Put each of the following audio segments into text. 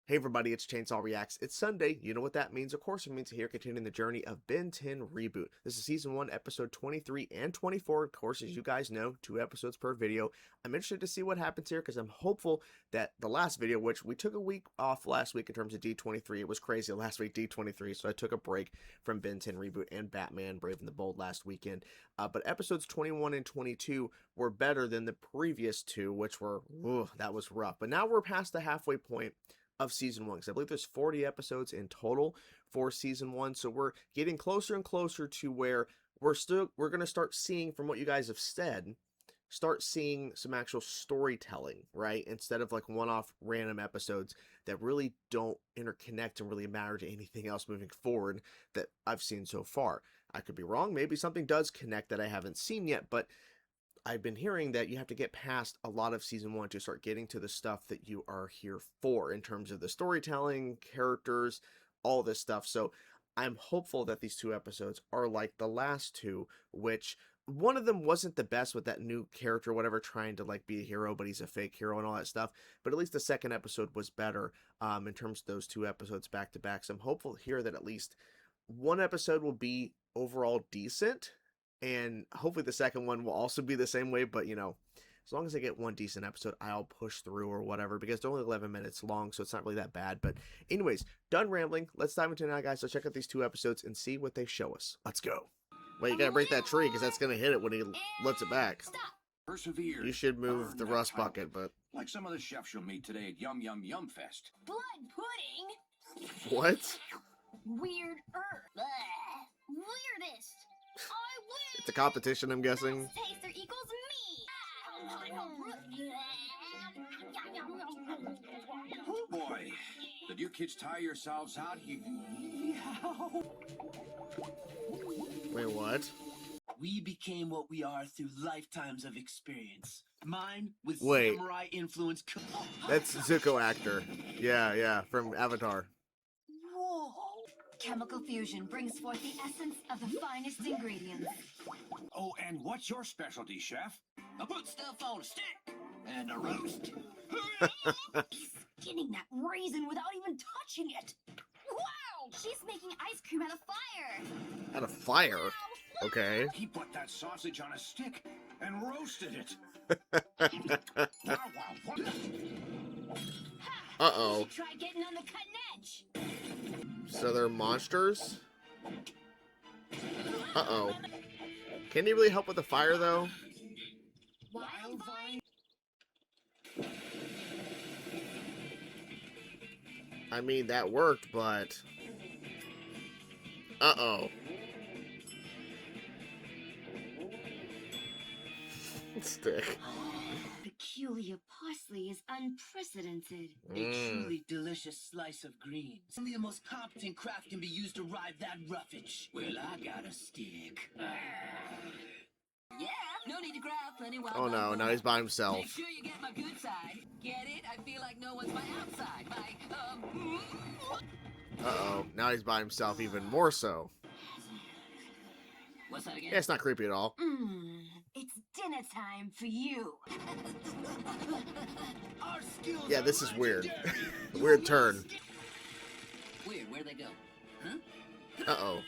Hey everybody, it's Chainsaw Reacts. It's Sunday. You know what that means. Of course, it means here continuing the journey of Ben 10 Reboot. This is Season 1, Episode 23 and 24. Of course, as you guys know, 2 episodes per video. I'm interested to see what happens here because I'm hopeful that the last video, which we took a week off last week in terms of D23. It was crazy last week, D23, so I took a break from Ben 10 Reboot and Batman Brave and the Bold last weekend. But episodes 21 and 22 were better than the previous 2, which were, that was rough. But now we're past the halfway point of season 1, because I believe there's 40 episodes in total for season 1, so we're getting closer and closer to where we're going to start seeing, from what you guys have said, start seeing some actual storytelling, right? Instead of like one-off random episodes that really don't interconnect and really matter to anything else moving forward that I've seen so far. I could be wrong, maybe something does connect that I haven't seen yet, but I've been hearing that you have to get past a lot of season 1 to start getting to the stuff that you are here for in terms of the storytelling, characters, all this stuff. So I'm hopeful that these 2 episodes are like the last 2, which one of them wasn't the best with that new character, whatever, trying to like be a hero, but he's a fake hero and all that stuff. But at least the second episode was better in terms of those 2 episodes back to back. So I'm hopeful here that at least one episode will be overall decent. And hopefully the second one will also be the same way, but, you know, as long as I get one decent episode, I'll push through or whatever, because they're only 11 minutes long, so it's not really that bad. But anyways, done rambling. Let's dive into it now, guys. So check out these 2 episodes and see what they show us. Let's go. Wait, you gotta break that tree, because that's gonna hit it when he lets it back. Persevere. You should move the rust bucket, but... Like some of the chefs you'll meet today at Yum Yum Yum Fest. Blood pudding? What? Weird earth. Weirdest. I win. It's a competition, I'm guessing. Best taster equals me. Oh boy, did you kids tire yourselves out? Wait, what? We became what we are through lifetimes of experience. Mine with Wait. samurai influence. That's Zuko actor. Yeah, from Avatar. Whoa. Chemical fusion brings forth the essence of the finest ingredients. Oh, and what's your specialty, chef? I put stuff on a stick and a roast. Skinning that raisin without even touching it. Wow! She's making ice cream out of fire. Out of fire? Okay. He put that sausage on a stick and roasted it. Uh-oh. Try getting on the cutting edge. So they're monsters? Uh-oh. Can he really help with the fire, though? Wildvine? I mean, that worked, but... Uh-oh. Stick. Peculiar parsley is unprecedented. A truly delicious slice of greens. Only the most competent craft can be used to ride that roughage. Well, I got a stick. Yeah, no need to grab plenty while Oh no, now he's by himself. Make sure you get my good side. Get it? I feel like no one's my outside. Uh-oh, now he's by himself even more so. What's that again? Yeah, it's not creepy at all. It's dinner time for you. Our skills Yeah, are this is weird. legendary. Weird turn. Weird, where'd they go? Huh? Uh-oh.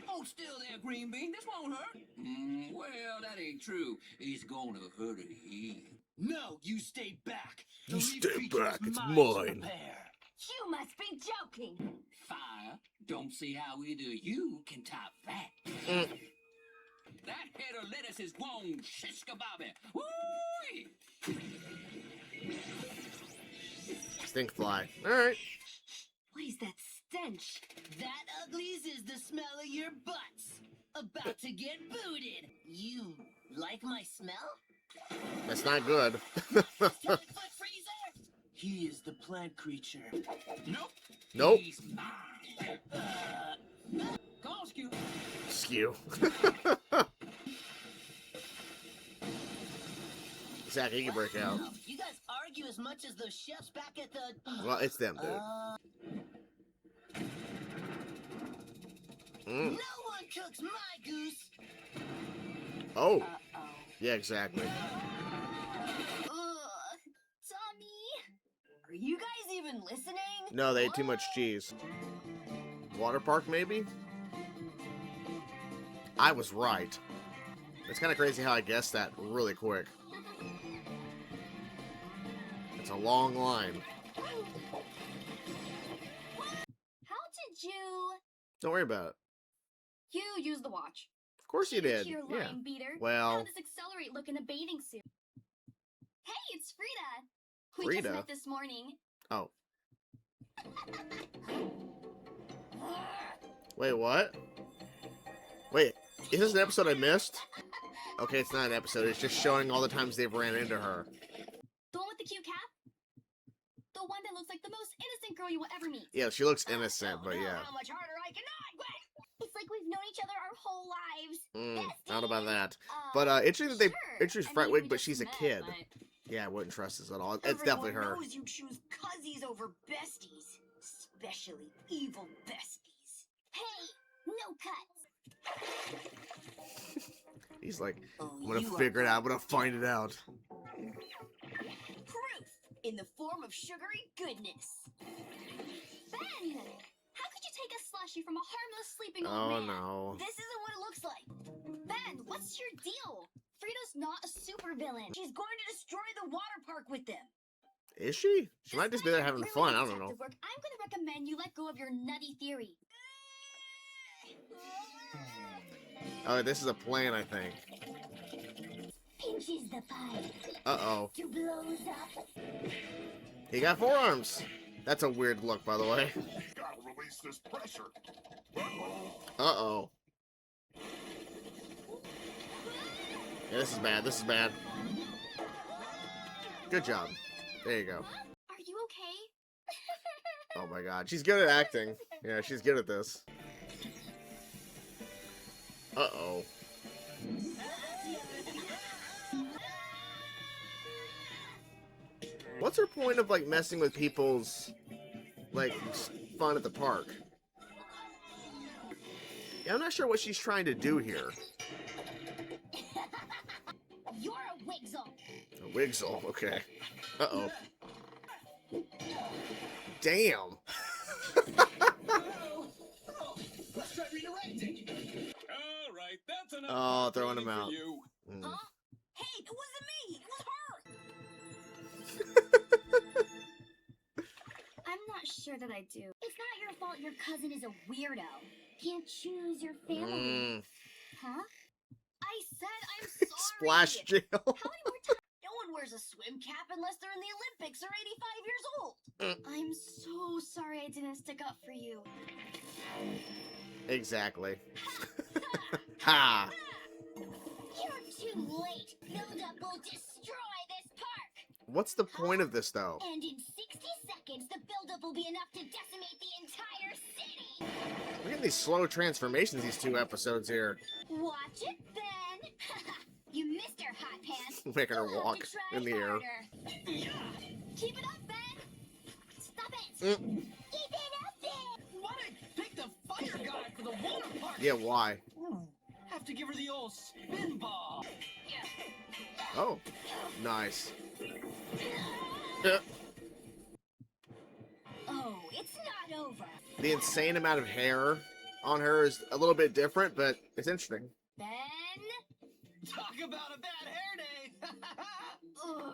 Oh, still there, Green Bean. This won't hurt. Well, that ain't true. It's gonna hurt him. No, you stay back. You The stay leaf creature back, is it's mine to mine. repair. You must be joking. Fire. Don't see how either you can top that. That head of lettuce is grown shish-kebabby. Woo! Stink fly. Alright. What is that stench? That uglies is the smell of your butts. About to get booted. You like my smell? That's not good. Foot freezer? He is the plant creature. Nope. Nope. He's mine. Come on, Skew. Skew. Exactly, he can break out. You guys argue as much as those chefs back at the... Well, it's them, dude. No one cooks my goose. Oh. Yeah, exactly. Tommy, are you guys even No, they ate too much cheese. Water park, maybe? I was right. It's kind of crazy how I guessed that really quick. It's a long line. How did you... Don't worry about it. You used the watch. Of course you did. Here, Yeah. lying beater. Well- How does accelerate look in a bathing suit? Hey, it's Frida. We Frida? just met this morning. Oh. Wait, what? Wait, is this an episode I missed? Okay, it's not an episode. It's just showing all the times they've ran into her. The one with the cute cap? The one that looks like the most innocent girl you will ever meet. Yeah, she looks innocent, but yeah. How much harder I can not, Gwen! It's like we've known each other our whole lives. I don't know about that. Besties. But interesting that they Sure. introduced I mean, Frightwig, we but just she's a met, kid. but- Yeah, I wouldn't trust this at all. It's definitely her. Knows you choose cuzzies over besties, especially evil besties. Hey, no cuts. He's like, Oh, I'm gonna you are figure it out. I'm gonna find it out. proof in the form of sugary goodness. Ben! How could you take a slushie from a harmless sleeping old Oh man? no. This isn't what it looks like. Ben, what's your deal? Frida's not a supervillain. She's going to destroy the water park with them. Is she? She might just be there having Really fun. I good don't know. detective work. I'm going to recommend you let go of your nutty theory. Oh, this is a plan, I think. Pinches the pie. Uh-oh. To blows up. He got forearms. That's a weird look, by the way. Gotta release this pressure. Uh-oh. Yeah, this is bad. This is bad. Good job. There you go. Are you okay? Oh my god. She's good at acting. Yeah, she's good at this. Uh-oh. What's her point of, like, messing with people's, like, fun at the park? Yeah, I'm not sure what she's trying to do here. You're a wigzle. A Wigzle, okay. Uh-oh. Damn! Let's try redirecting. All right, that's enough. Oh, throwing him for out. you. Mm. Huh? Hey, it wasn't me. It was her. I'm not sure that I do. It's not your fault your cousin is a weirdo. Can't choose your family. Mm. Huh? I said I'm sorry. Splash jail. How many more times? No one wears a swim cap unless they're in the Olympics or 85 years old. I'm so sorry I didn't stick up for you. Exactly. Ha! You're too late. Build-up will destroy this park. What's the point of this, though? And in 60 seconds, the build-up will be enough to decimate the entire city. Look at these slow transformations these 2 episodes here. Watch it, Ben. You missed her, hot pants. Making her You'll have walk to try in the air. harder. Keep it up, Ben. Stop it. Mm. Keep it up, Ben. Why did I pick the fire guy for the water park? Yeah, why? Have to give her the old spin ball. Oh, nice. Yeah. Oh, it's not over. The insane amount of hair on her is a little bit different, but it's interesting. Ben. Talk about a bad hair day. Ugh.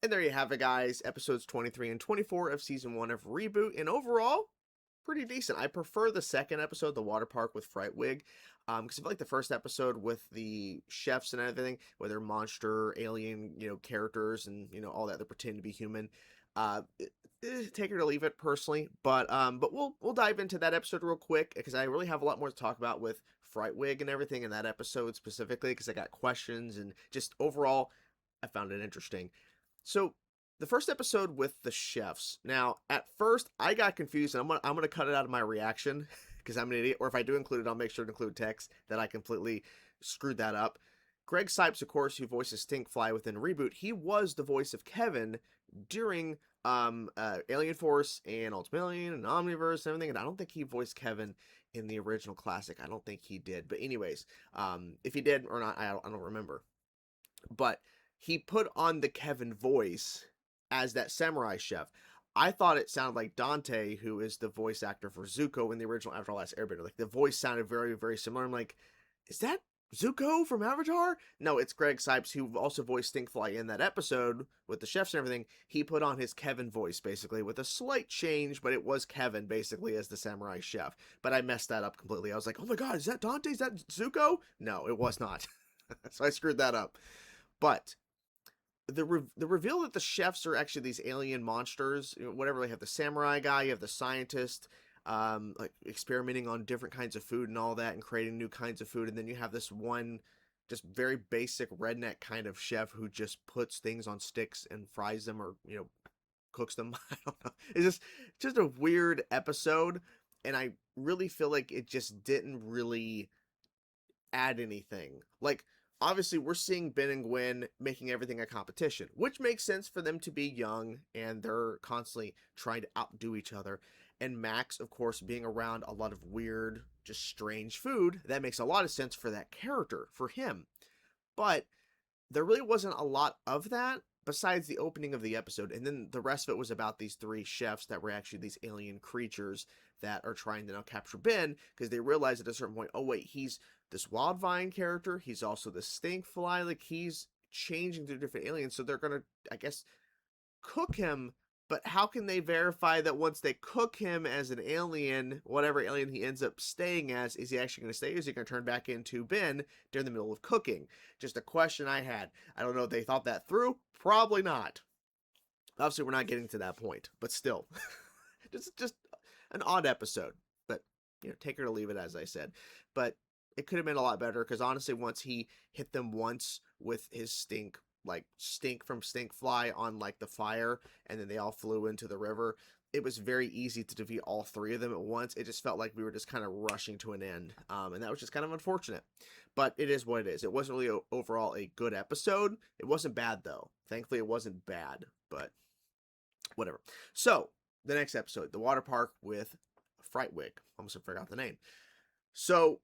And there you have it, guys. Episodes 23 and 24 of Season 1 of Reboot. And overall, pretty decent. I prefer the second episode, the water park with Frightwig. Because I feel like the first episode with the chefs and everything, whether monster, alien, characters and, all that, they pretend to be human. Take it or leave it, personally. But we'll dive into that episode real quick, because I really have a lot more to talk about with Frightwig and everything in that episode specifically, because I got questions and just overall, I found it interesting. So, the first episode with the chefs. Now, at first, I got confused, and I'm gonna cut it out of my reaction, because I'm an idiot, or if I do include it, I'll make sure to include text, that I completely screwed that up. Greg Sipes, of course, who voices Stinkfly within Reboot, he was the voice of Kevin during Alien Force and Ultimate Alien and Omniverse and everything, and I don't think he voiced Kevin in the original classic. I don't think he did. But anyways, if he did or not, I don't remember. But he put on the Kevin voice as that samurai chef. I thought it sounded like Dante, who is the voice actor for Zuko in the original Avatar: Last Airbender. Like, the voice sounded very, very similar. I'm like, is that Zuko from Avatar? No, it's Greg Sipes, who also voiced Stinkfly in that episode with the chefs and everything. He put on his Kevin voice, basically, with a slight change, but it was Kevin, basically, as the samurai chef. But I messed that up completely. I was like, oh my god, is that Dante? Is that Zuko? No, it was not. So I screwed that up. But the reveal that the chefs are actually these alien monsters, whatever, they have the samurai guy, you have the scientist, like experimenting on different kinds of food and all that, and creating new kinds of food, and then you have this one just very basic redneck kind of chef who just puts things on sticks and fries them, or cooks them. I don't know. It's just a weird episode, and I really feel like it just didn't really add anything. Like, obviously, we're seeing Ben and Gwen making everything a competition, which makes sense for them to be young and they're constantly trying to outdo each other. And Max, of course, being around a lot of weird, just strange food, that makes a lot of sense for that character, for him. But there really wasn't a lot of that besides the opening of the episode. And then the rest of it was about these three chefs that were actually these alien creatures that are trying to now capture Ben, because they realize at a certain point, oh wait, he's this Wildvine character, he's also the Stinkfly, like he's changing to different aliens, so they're gonna, I guess, cook him. But how can they verify that once they cook him as an alien, whatever alien he ends up staying as, is he actually going to stay, or is he going to turn back into Ben during the middle of cooking? Just a question I had. I don't know if they thought that through. Probably not. Obviously, we're not getting to that point, but still. just an odd episode. But, take it or leave it, as I said. But it could have been a lot better, because honestly, once he hit them once with his stink from Stinkfly on like the fire, and then they all flew into the river, it was very easy to defeat all three of them at once. It just felt like we were just kind of rushing to an end, and that was just kind of unfortunate. But it is what it is. It wasn't really overall a good episode. It wasn't bad, though. Thankfully, it wasn't bad, but whatever. So the next episode, the water park with Frightwig. Almost forgot the name. So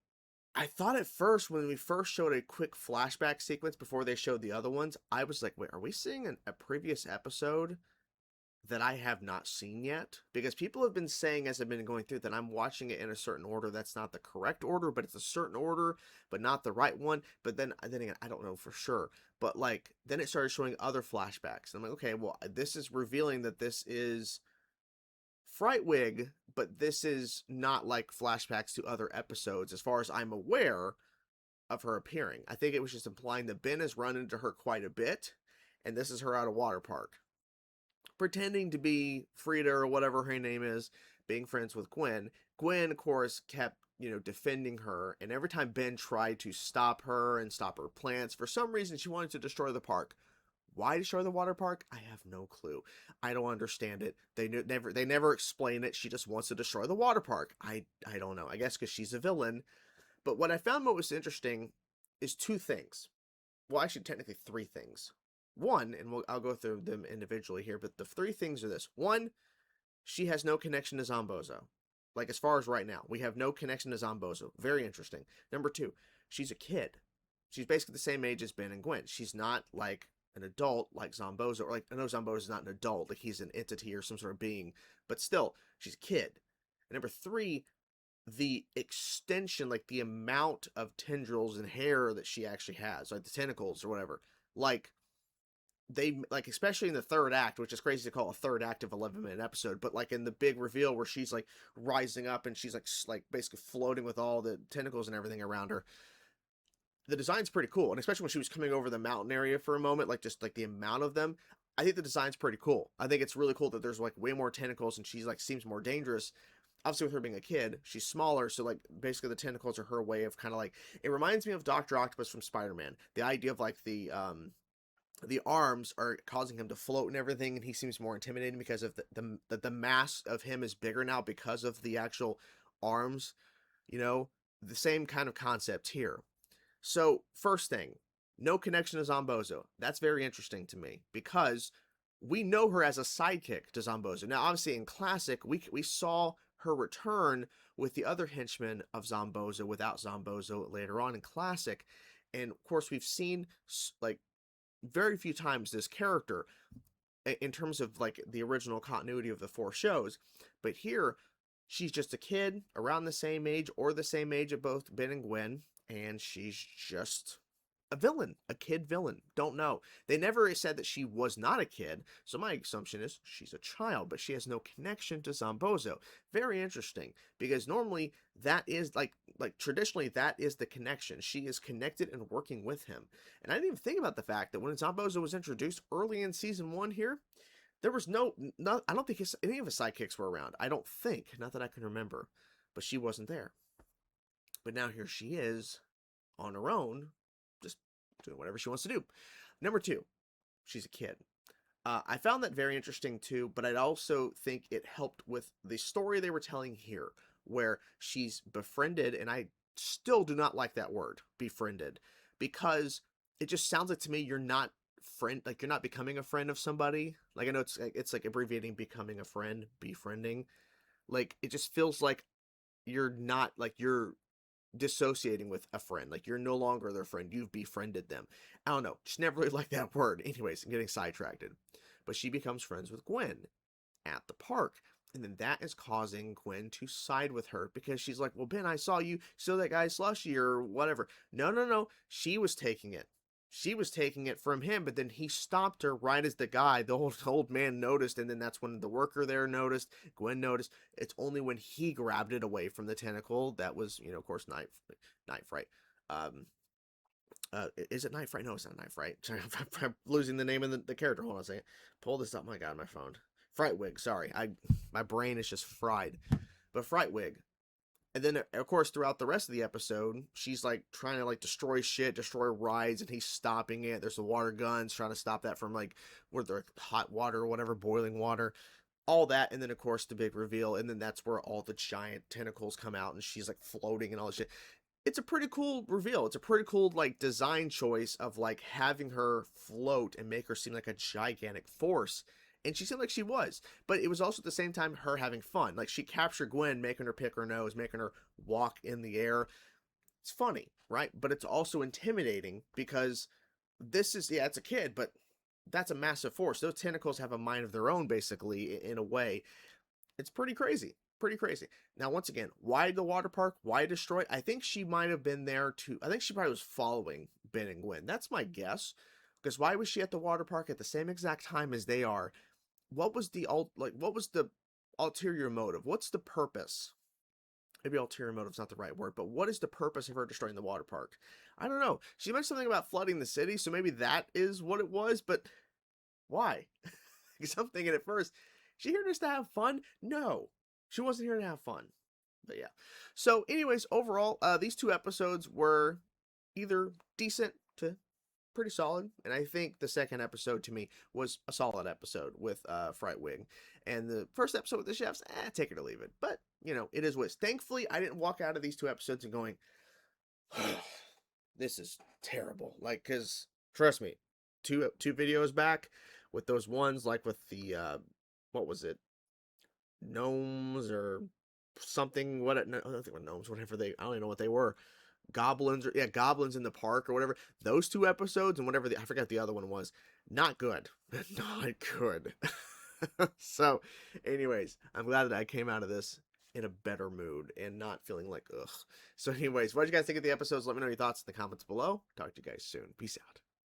I thought at first, when we first showed a quick flashback sequence before they showed the other ones, I was like, wait, are we seeing a previous episode that I have not seen yet? Because people have been saying, as I've been going through, that I'm watching it in a certain order. That's not the correct order, but it's a certain order, but not the right one. But then again, I don't know for sure. But like, then it started showing other flashbacks. And I'm like, okay, well, this is revealing that this is Frightwig, but this is not like flashbacks to other episodes, as far as I'm aware of her appearing. I think it was just implying that Ben has run into her quite a bit, and this is her at a water park, pretending to be Frida, or whatever her name is, being friends with Gwen. Gwen, of course, kept, defending her, and every time Ben tried to stop her and stop her plans, for some reason she wanted to destroy the park. Why destroy the water park? I have no clue. I don't understand it. They never explain it. She just wants to destroy the water park. I don't know. I guess because she's a villain. But what I found most interesting is two things. Well, actually, technically three things. One, and I'll go through them individually here, but the three things are this. One, she has no connection to Zombozo. Like, as far as right now, we have no connection to Zombozo. Very interesting. Number two, she's a kid. She's basically the same age as Ben and Gwen. She's not like an adult like Zombozo, or like, I know Zombozo is not an adult, like he's an entity or some sort of being, but still, she's a kid. And number three, the extension, like the amount of tendrils and hair that she actually has, like the tentacles or whatever, like especially in the third act, which is crazy to call a third act of 11-minute episode, but like in the big reveal where she's like rising up and she's like basically floating with all the tentacles and everything around her. The design's pretty cool, and especially when she was coming over the mountain area for a moment, like just like the amount of them, I think the design's pretty cool. I think it's really cool that there's like way more tentacles, and she's like seems more dangerous. Obviously, with her being a kid, she's smaller, so like basically the tentacles are her way of kind of like, it reminds me of Dr. Octopus from Spider-Man. The idea of like the arms are causing him to float and everything, and he seems more intimidating because of the mass of him is bigger now because of the actual arms. The same kind of concept here. So, first thing, no connection to Zombozo. That's very interesting to me, because we know her as a sidekick to Zombozo. Now, obviously, in Classic, we saw her return with the other henchmen of Zombozo without Zombozo later on in Classic. And, of course, we've seen, like, very few times this character. in terms of like the original continuity of the 4 shows. But here, she's just a kid around the same age or the same age of both Ben and Gwen, and she's just a villain, a kid villain. Don't know. They never said that she was not a kid, so my assumption is she's a child, but she has no connection to Zombozo. Very interesting, because normally that is like traditionally that is the connection. She is connected and working with him. And I didn't even think about the fact that when Zombozo was introduced early in season 1 here, there was no I don't think any of his sidekicks were around. I don't think, not that I can remember, but she wasn't there. But now here she is on her own, just doing whatever she wants to do. Number 2, she's a kid. I found that very interesting too, but I'd also think it helped with the story they were telling here, where she's befriended, and I still do not like that word, befriended, because it just sounds like to me you're not you're not becoming a friend of somebody. Like, I know it's like abbreviating becoming a friend, befriending. Like, it just feels like you're not, like, you're dissociating with a friend. Like, you're no longer their friend. You've befriended them. I don't know. Just never really liked that word. Anyways, I'm getting sidetracked. But she becomes friends with Gwen at the park. And then that is causing Gwen to side with her, because she's like, well, Ben, I saw you steal that guy's slushie or whatever. No. She was taking it. She was taking it from him, but then he stopped her right as the old man noticed, and then that's when the worker there noticed, Gwen noticed. It's only when he grabbed it away from the tentacle that was, of course, Knife Fright. Is it Knife Fright? No, it's not Knife Fright. I'm losing the name of the character. Hold on a second. Pull this up. My God, my phone. Frightwig. Sorry, my brain is just fried. But Frightwig. And then, of course, throughout the rest of the episode, she's, like, trying to, like, destroy shit, destroy rides, and he's stopping it. There's the water guns, trying to stop that from, like, where the hot water or whatever, boiling water. All that, and then, of course, the big reveal, and then that's where all the giant tentacles come out, and she's, like, floating and all this shit. It's a pretty cool reveal. It's a pretty cool, like, design choice of, like, having her float and make her seem like a gigantic force. And she seemed like she was, but it was also at the same time her having fun. Like, she captured Gwen, making her pick her nose, making her walk in the air. It's funny, right? But it's also intimidating, because this is, yeah, it's a kid, but that's a massive force. Those tentacles have a mind of their own, basically, in a way. It's pretty crazy. Pretty crazy. Now, once again, why the water park? Why destroy? I think she might have been there to, I think she probably was following Ben and Gwen. That's my guess. Because why was she at the water park at the same exact time as they are? What was the ulterior motive? What's the purpose? Maybe ulterior motive's not the right word, but what is the purpose of her destroying the water park? I don't know. She mentioned something about flooding the city, so maybe that is what it was, but why? Because I'm thinking at first, she here just to have fun? No, she wasn't here to have fun. But yeah. So anyways, overall, these 2 episodes were either decent to pretty solid, and I think the second episode to me was a solid episode with Frightwig, and the first episode with the chefs, take it or leave it. But it is what it is. Thankfully, I didn't walk out of these 2 episodes and going, this is terrible. Like, because trust me, two videos back with those ones, like with the what was it, gnomes or something? I don't think they were gnomes. Whatever I don't even know what they were. Goblins, or goblins in the park or whatever. Those 2 episodes and whatever I forgot the other one was. Not good. Not good. So, anyways, I'm glad that I came out of this in a better mood and not feeling like ugh. So, anyways, what did you guys think of the episodes? Let me know your thoughts in the comments below. Talk to you guys soon. Peace out.